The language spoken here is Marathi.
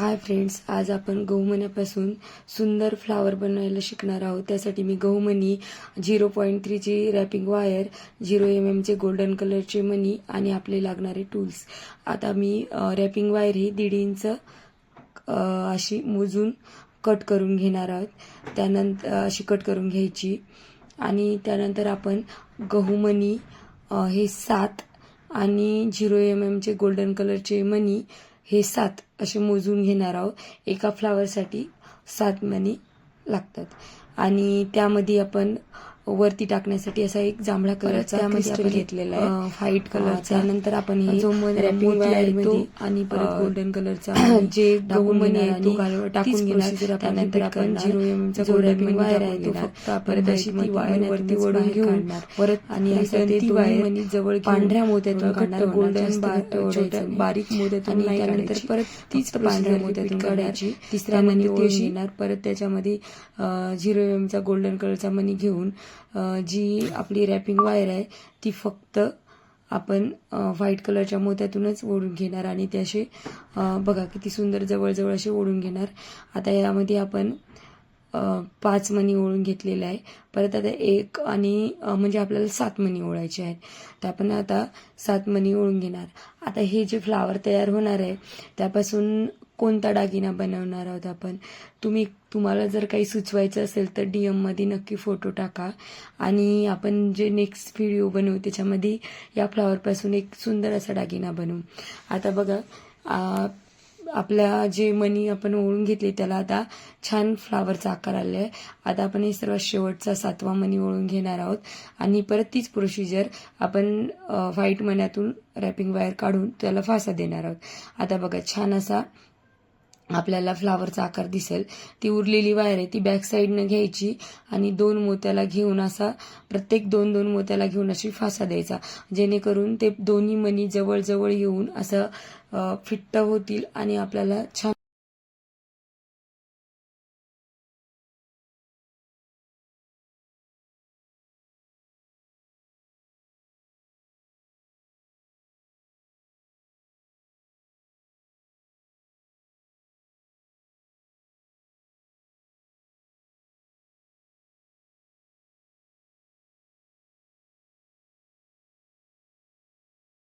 हाय फ्रेंड्स, आज आपण गहूमण्यापासून सुंदर फ्लावर बनवायला शिकणार आहोत। त्यासाठी मी गहूमणी 0.3ची रॅपिंग वायर, 0 mm चे गोल्डन कलरचे मणी आणि आपले लागणारे टूल्स। आता मी रॅपिंग वायर ही 1.5 इंच अशी मोजून कट करून घेणार आहोत। त्यानंतर अशी कट करून घ्यायची आणि त्यानंतर आपण गहूमणी हे 7 आणि 0 mm चे गोल्डन कलरचे मणी हे 7 असे मोजून घेणार आहोत। एका फ्लावरसाठी 7 मणी लागतात आणि त्यामध्ये आपण वरती टाकण्यासाठी असा एक जांभळा कलरचा त्यामध्ये आपण घेतलेला आहे व्हाईट कलरचा। त्यानंतर आपण हे जो रॅपिंग वायर तो आणि परत गोल्डन कलरचा जे गहूमणी तो टाकून घेणार। त्यानंतर आपण 0 mm चा जो रॅपिंग वायर आहे तो फक्त परत अशी ती वायर वरती ओढून घेऊन परत आणि असं ती वायर जवळ पांढऱ्या मोत्यातून काढणार, गोल्डन छोट्या बारीक मोत्यातून नाही काढायची। परत तीच पांढऱ्या मोत्यातून काढायची। तिसरा मणी ओढून घेणार, परत त्याच्यामध्ये 0 mm चा गोल्डन कलरचा मणी घेऊन जी आपली रॅपिंग वायर आहे ती फक्त आपण व्हाईट कलरच्या मोत्यातूनच ओढून घेणार आणि ते असे बघा किती सुंदर जवळजवळ असे ओढून घेणार। आता यामध्ये आपण 5 मणी ओढून घेतलेले आहे। परत आता एक आणि म्हणजे आपल्याला 7 मणी ओढायचे आहेत, तर आपण आता 7 मणी ओढून घेणार। आता हे जे फ्लावर तयार होणार आहे त्यापासून कोणता दागिना बनवणार आहोत आपण, तुम्हाला जर काही सुचवायचं असेल तर DM मध्ये नक्की फोटो टाका आणि आपण जे नेक्स्ट व्हिडिओ बनवू त्याच्यामध्ये या फ्लावरपासून एक सुंदर असा दागिना बनवू। आता बघा आपल्या जे मणी आपण ओढून घेतले त्याला आता छान फ्लावरचा आकार आला आहे। आता आपण हे सर्वात शेवटचा 7वा मणी ओढून घेणार आहोत आणि परत तीच प्रोसिजर आपण व्हाईट मण्यातून रॅपिंग वायर काढून त्याला फासा देणार आहोत। आता बघा छान असा आपल्याला फ्लावरचा आकार दिसेल। ती उरलेली वायर आहे ती बॅक साईडनं घ्यायची आणि 2 मोत्याला घेऊन असा प्रत्येक 2-2 मोत्याला घेऊन अशी फासा द्यायचा, जेणेकरून ते दोन्ही मणी जवळ जवळ येऊन असं फिट्ट होतील आणि आपल्याला छान